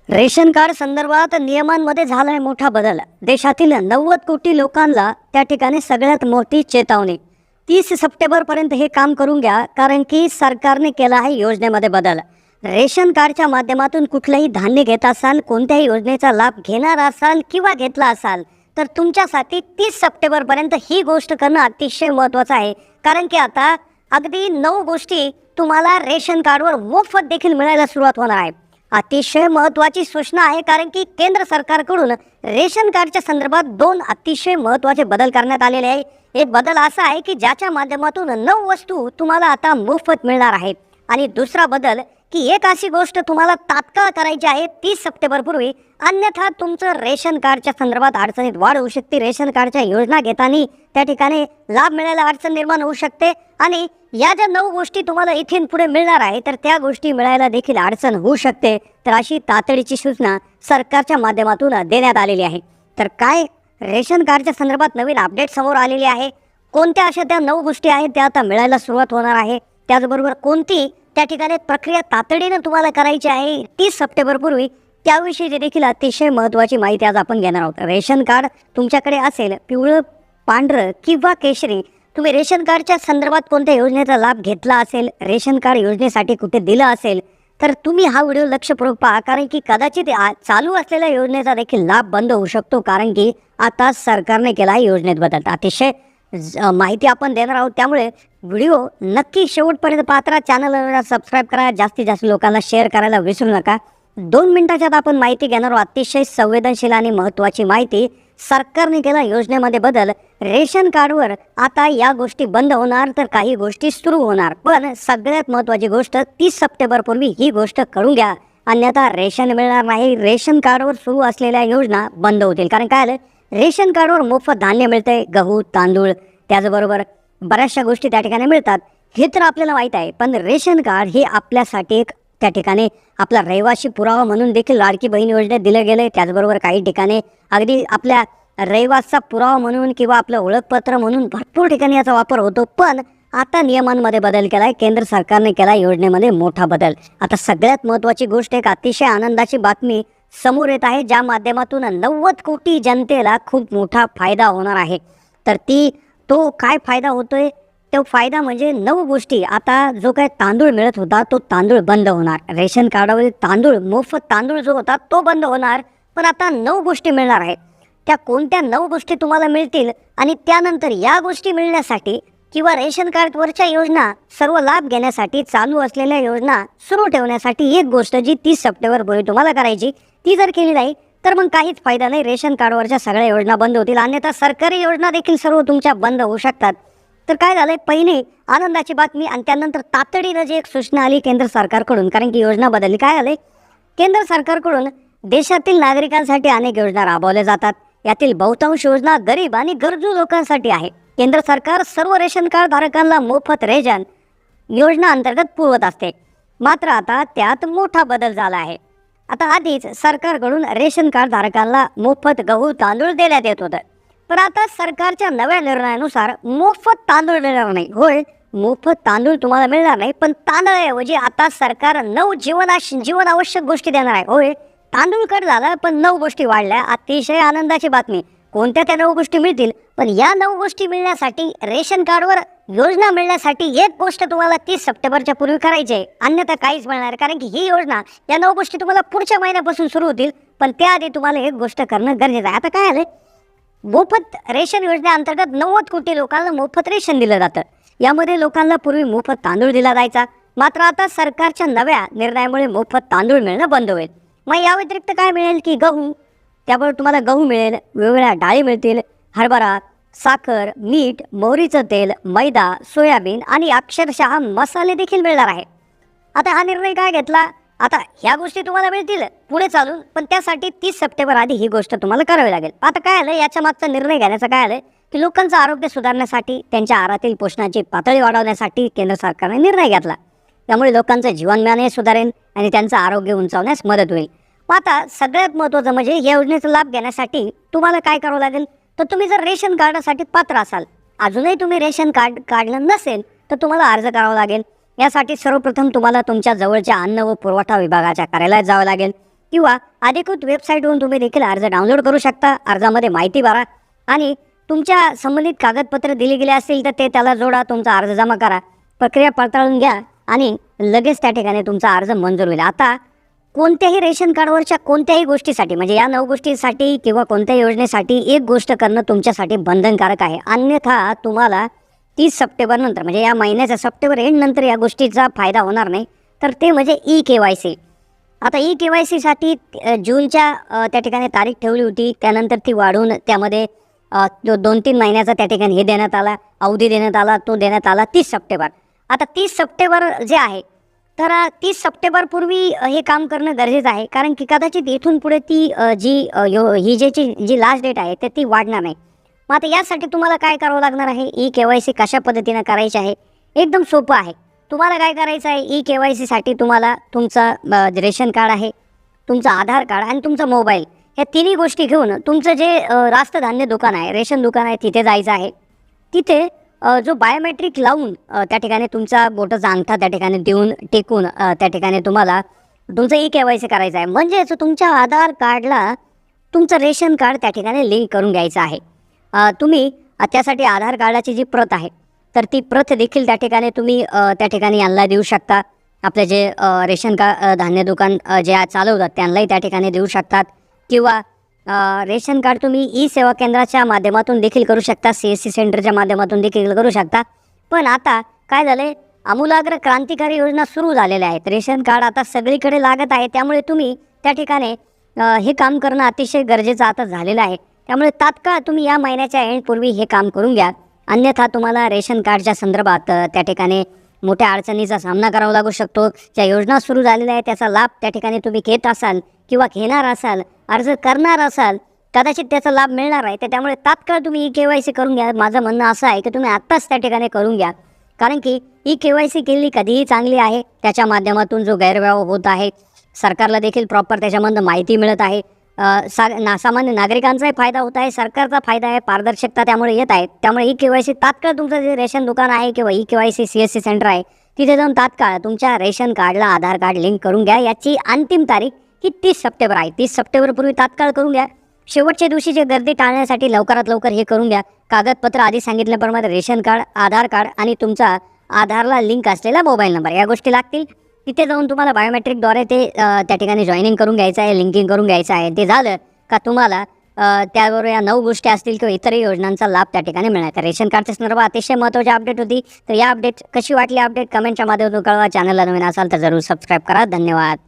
Ration card संदर्भात नियमांमध्ये झालाय मोठा बदल. देशातील 90 कोटी लोकांना त्या ठिकाणी सगळ्यात मोठी चेतावणी. 30 सप्टेंबरपर्यंत हे काम करून घ्या, कारण की सरकारने केला आहे योजनेमध्ये बदल. रेशन कार्डच्या माध्यमातून कुठलंही धान्य घेत असाल, कोणत्याही योजनेचा लाभ घेणार असाल किंवा घेतला असाल, तर तुमच्यासाठी 30 सप्टेंबरपर्यंत ही गोष्ट करणं अतिशय महत्त्वाचं आहे. कारण की आता अगदी 9 गोष्टी तुम्हाला रेशन कार्डवर मोफत देखील मिळायला सुरुवात होणार आहे. अतिशय महत्त्वाची सूचना आहे, कारण की केंद्र सरकारकडून रेशन कार्डच्या संदर्भात 2 अतिशय महत्त्वाचे बदल करण्यात आलेले आहे. एक बदल असा आहे की ज्याच्या माध्यमातून 9 वस्तू तुम्हाला आता मोफत मिळणार आहेत. आणि दुसरा बदल की एक अशी गोष्ट तुम्हाला तात्काळ करायची आहे 30 सप्टेंबरपूर्वी, अन्यथा तुमचं रेशन कार्डच्या संदर्भात अडचणीत वाढ होऊ शकते. रेशन कार्डच्या योजना घेताना त्या ठिकाणी लाभ मिळायला अडचण निर्माण होऊ शकते. आणि या ज्या 9 गोष्टी तुम्हाला इथून पुढे मिळणार आहे, तर त्या गोष्टी मिळायला देखील अडचण होऊ शकते. तर अशी तातडीची सूचना सरकारच्या माध्यमातून देण्यात आलेली आहे. तर काय रेशन कार्डच्या संदर्भात नवीन अपडेट समोर आलेली आहे, कोणत्या अशा त्या 9 गोष्टी आहेत त्या आता मिळायला सुरुवात होणार आहे, त्याचबरोबर कोणती त्या ठिकाणी प्रक्रिया तातडीनं तुम्हाला करायची आहे 30 सप्टेंबरपूर्वी, त्याविषयी देखील अतिशय महत्त्वाची माहिती आज आपण घेणार आहोत. रेशन कार्ड तुमच्याकडे असेल, पिवळं, पांढरं किंवा केशरी, तुम्ही रेशन कार्डच्या संदर्भात कोणत्या योजनेचा लाभ घेतला असेल, रेशन कार्ड योजनेसाठी कुठे दिलं असेल, तर तुम्ही हा व्हिडिओ लक्षपूर्वक पहा. कारण की कदाचित चालू असलेल्या योजनेचा देखील लाभ बंद होऊ शकतो, कारण की आता सरकारने केला आहे योजनेत बदल. अतिशय माहिती आपण देणार आहोत, त्यामुळे व्हिडिओ नक्की शेवटपर्यंत पात्रा. चॅनलला सबस्क्राईब करा, जास्तीत जास्त लोकांना शेअर करायला विसरू नका. 2 मिनिटाच्यात आपण माहिती घेणार आहोत, अतिशय संवेदनशील आणि महत्त्वाची माहिती. सरकारने केला योजनेमध्ये बदल. रेशन कार्डवर आता या गोष्टी बंद होणार, तर काही गोष्टी सुरू होणार. पण सगळ्यात महत्त्वाची गोष्ट 30 सप्टेंबरपूर्वी ही गोष्ट करून घ्या, अन्यथा रेशन मिळणार नाही. रेशन कार्डवर सुरू असलेल्या योजना बंद होतील. कारण काय आलं, रेशन कार्डवर मोफत धान्य मिळते, गहू, तांदूळ, त्याचबरोबर बऱ्याचशा गोष्टी त्या ठिकाणी मिळतात, हे तर आपल्याला माहीत आहे. पण रेशन कार्ड हे आपल्यासाठी एक त्या ठिकाणी आपला रहिवासी पुरावा म्हणून देखील लाडकी बहीण योजनेत दिलं गेलं. त्याचबरोबर काही ठिकाणी अगदी आपल्या रहिवासाचा पुरावा म्हणून किंवा आपलं ओळखपत्र म्हणून भरपूर ठिकाणी याचा वापर होतो. पण आता नियमांमध्ये बदल केला आहे, केंद्र सरकारने केला योजनेमध्ये मोठा बदल. आता सगळ्यात महत्त्वाची गोष्ट, एक अतिशय आनंदाची बातमी समोर येत आहे, ज्या माध्यमातून 90 कोटी जनतेला खूप मोठा फायदा होणार आहे. तर तो काय फायदा होतोय, तो फायदा म्हणजे 9 गोष्टी. आता जो काय तांदूळ मिळत होता तो तांदूळ बंद होणार. रेशन कार्डावरील तांदूळ, मोफत तांदूळ जो होता तो बंद होणार. पण आता 9 गोष्टी मिळणार आहेत. त्या कोणत्या 9 गोष्टी तुम्हाला मिळतील, आणि त्यानंतर या गोष्टी मिळण्यासाठी किंवा रेशन कार्डवरच्या योजना सर्व लाभ घेण्यासाठी, चालू असलेल्या योजना सुरू ठेवण्यासाठी एक गोष्ट जी 30 सप्टेंबरपूर्वी तुम्हाला करायची, ती जर केली नाही तर मग काहीच फायदा नाही. रेशन कार्डवरच्या सगळ्या योजना बंद होतील, अन्यथा सरकारी योजना देखील सर्व तुमच्या बंद होऊ शकतात. तर काय झालंय, पहिली आनंदाची बातमी आणि त्यानंतर तातडीनं जी एक सूचना आली केंद्र सरकारकडून, कारण की योजना बदलली. काय आले, केंद्र सरकारकडून देशातील नागरिकांसाठी अनेक योजना राबवल्या जातात. यातील बहुतांश योजना गरीब आणि गरजू लोकांसाठी आहे. केंद्र सरकार सर्व रेशन कार्ड धारकांना मोफत रेशन योजना अंतर्गत पुरवत असते. मात्र आता त्यात मोठा बदल झाला आहे. आता आधीच सरकारकडून रेशन कार्ड धारकांना मोफत गहू, तांदूळ देण्यात येत होतं. पण आता सरकारच्या नव्या निर्णयानुसार मोफत तांदूळ मिळणार नाही. होय, मोफत तांदूळ तुम्हाला मिळणार नाही, पण तांदळाऐवजी आता सरकार 9 जीवनावश्यक गोष्टी देणार आहे. होय, तांदूळ कट झाला, पण 9 गोष्टी वाढल्या. अतिशय आनंदाची बातमी. कोणत्या त्या 9 गोष्टी मिळतील, पण या 9 गोष्टी मिळण्यासाठी, रेशन कार्डवर योजना मिळण्यासाठी एक गोष्ट तुम्हाला 30 सप्टेंबरच्या पूर्वी करायची आहे, अन्यथा काहीच मिळणार. कारण की ही योजना, या 9 गोष्टी तुम्हाला पुढच्या महिन्यापासून सुरू होतील, पण त्याआधी तुम्हाला एक गोष्ट करणं गरजेचं आहे. आता काय आलं, मोफत रेशन योजनेअंतर्गत 90 कोटी लोकांना मोफत रेशन दिलं जातं. यामध्ये लोकांना पूर्वी मोफत तांदूळ दिला जायचा, मात्र आता सरकारच्या नव्या निर्णयामुळे मोफत तांदूळ मिळणं बंद होईल. मग या व्यतिरिक्त काय मिळेल की गहू, त्यामुळे तुम्हाला गहू मिळेल, वेगवेगळ्या डाळी मिळतील, हरभरा, साखर, मीठ, मोहरीचं तेल, मैदा, सोयाबीन आणि अक्षरशः मसाले देखील मिळणार आहे. आता हा निर्णय काय घेतला, आता ह्या गोष्टी तुम्हाला मिळतील पुढे चालून, पण त्यासाठी 30 सप्टेंबर आधी ही गोष्ट तुम्हाला करावी लागेल. आता काय आलं, याच्या मागचा निर्णय घेण्याचं काय आलं की लोकांचं आरोग्य सुधारण्यासाठी, त्यांच्या आहारातील पोषणाची पातळी वाढवण्यासाठी केंद्र सरकारने निर्णय घेतला. त्यामुळे लोकांचं जीवनमानही सुधारेल आणि त्यांचं आरोग्य उंचावण्यास मदत होईल. आता सगळ्यात महत्त्वाचं म्हणजे या योजनेचा लाभ घेण्यासाठी तुम्हाला काय करावं लागेल, तर तुम्ही जर रेशन कार्डासाठी पात्र असाल, अजूनही तुम्ही रेशन कार्ड काढलं नसेल, तर तुम्हाला अर्ज करावा लागेल. यासाठी सर्वप्रथम तुम्हाला तुमच्या जवळच्या अन्न व पुरवठा विभागाच्या कार्यालयात जावं लागेल. किंवा अधिकृत वेबसाईटवरून तुम्ही देखील अर्ज डाउनलोड करू शकता. अर्जामध्ये माहिती भरा आणि तुमच्या संबंधित कागदपत्र दिली गेली असतील तर ते त्याला जोडा, तुमचा अर्ज जमा करा, प्रक्रिया पडताळून घ्या आणि लगेच त्या ठिकाणी तुमचा अर्ज मंजूर होईल. आता कोणत्याही रेशन कार्डवरच्या कोणत्याही गोष्टीसाठी म्हणजे या 9 गोष्टीसाठी किंवा कोणत्याही योजनेसाठी एक गोष्ट करणं तुमच्यासाठी बंधनकारक आहे. अन्यथा तुम्हाला 30 सप्टेंबरनंतर म्हणजे या महिन्याच्या सप्टेंबर एंडनंतर या गोष्टीचा फायदा होणार नाही. तर ते म्हणजे ई-KYC. आता ई-KYCसाठी जूनच्या त्या ठिकाणी तारीख ठेवली होती. त्यानंतर ती वाढवून त्यामध्ये 2-3 महिन्याचा त्या ठिकाणी हे देण्यात आला, अवधी देण्यात आला. तो देण्यात आला 30 सप्टेंबर. आता 30 सप्टेंबर जे आहे तर 30 सप्टेंबरपूर्वी हे काम करणं गरजेचं आहे. कारण की कदाचित इथून पुढे ती जी लास्ट डेट आहे तर ती वाढणार नाही. मग आता यासाठी तुम्हाला काय करावं लागणार आहे, ई-KYC कशा पद्धतीनं करायची आहे, एकदम सोपं आहे. तुम्हाला काय करायचं आहे, ई-KYCसाठी तुम्हाला तुमचं रेशन कार्ड आहे, तुमचं आधार कार्ड आणि तुमचा मोबाईल ह्या तिन्ही गोष्टी घेऊन तुमचं जे रास्त धान्य दुकान आहे, रेशन दुकान आहे तिथे जायचं आहे. तिथे जो बायोमेट्रिक लावून त्या ठिकाणी तुमचा बोटाचा अंगठा त्या ठिकाणी देऊन टेकून त्या ठिकाणी तुम्हाला तुमचं ई-KYC करायचं आहे. म्हणजेच तुमच्या आधार कार्डला तुमचं रेशन कार्ड त्या ठिकाणी लिंक करून घ्यायचं आहे. तुम्ही त्यासाठी आधार कार्डाची जी प्रत आहे तर ती प्रत देखील त्या ठिकाणी तुम्ही त्या ठिकाणी यांना देऊ शकता. आपले जे रेशन धान्य दुकान जे चालवतात त्यांनाही त्या ठिकाणी देऊ शकतात. किंवा रेशन कार्ड तुम्ही ई-सेवा केंद्राच्या माध्यमातून देखील करू शकता, CSC सेंटरच्या माध्यमातून देखील करू शकता. पण आता काय झालं आहे, आमूलाग्र क्रांतिकारी योजना सुरू झालेल्या आहेत. रेशन कार्ड आता सगळीकडे लागत आहे. त्यामुळे तुम्ही त्या ठिकाणी हे काम करणं अतिशय गरजेचं आता झालेलं आहे. त्यामुळे तात्काळ तुम्ही या महिन्याच्या एंडपूर्वी हे काम करून घ्या. अन्यथा तुम्हाला रेशन कार्डच्या संदर्भात त्या ठिकाणी मोठ्या अडचणीचा सामना करावा लागू शकतो. ज्या योजना सुरू झालेल्या आहेत त्याचा लाभ त्या ठिकाणी तुम्ही घेत असाल किंवा घेणार असाल, अर्ज करणार असाल, कदाचित त्याचा लाभ मिळणार आहे. तर त्यामुळे तात्काळ तुम्ही ई-KYC करून घ्या. माझं म्हणणं असं आहे की तुम्ही आत्ताच त्या ठिकाणी करून घ्या. कारण की ई-KYC केलेली कधीही चांगली आहे. त्याच्या माध्यमातून जो गैरव्यवहार होत आहे, सरकारला देखील प्रॉपर त्याच्यामधून माहिती मिळत आहे. सामान्य नागरिकांचाही फायदा होत आहे, सरकारचा फायदा आहे, पारदर्शकता त्यामुळे येत आहे. त्यामुळे ई-KYC तात्काळ तुमचं जे रेशन दुकान आहे किंवा ई-KYC CSC सेंटर आहे तिथे जाऊन तात्काळ तुमच्या रेशन कार्डला आधार कार्ड लिंक करून घ्या. याची अंतिम तारीख ही 30 सप्टेंबर आहे. 30 सप्टेंबरपूर्वी तात्काळ करून घ्या. शेवटच्या दिवशी जे गर्दी टाळण्यासाठी लवकरात लवकर हे करून घ्या. कागदपत्र आधी सांगितल्याप्रमाणे रेशन कार्ड, आधार कार्ड आणि तुमचा आधारला लिंक असलेला मोबाईल नंबर या गोष्टी लागतील. तिथे जाऊन तुम्हाला बायोमेट्रिकद्वारे ते त्या ठिकाणी जॉईनिंग करून घ्यायचं आहे, लिंकिंग करून घ्यायचं आहे. ते झालं का तुम्हाला त्याबरोबर या 9 गोष्टी असतील किंवा इतरही योजनांचा लाभ त्या ठिकाणी मिळणार. तर रेशन कार्डच्या संदर्भात अतिशय महत्त्वाची अपडेट होती. तर या अपडेट कशी वाटली अपडेट कमेंटच्या माध्यमातून कळवा. चॅनलला नवीन असाल तर जरूर सबस्क्राईब करा. धन्यवाद.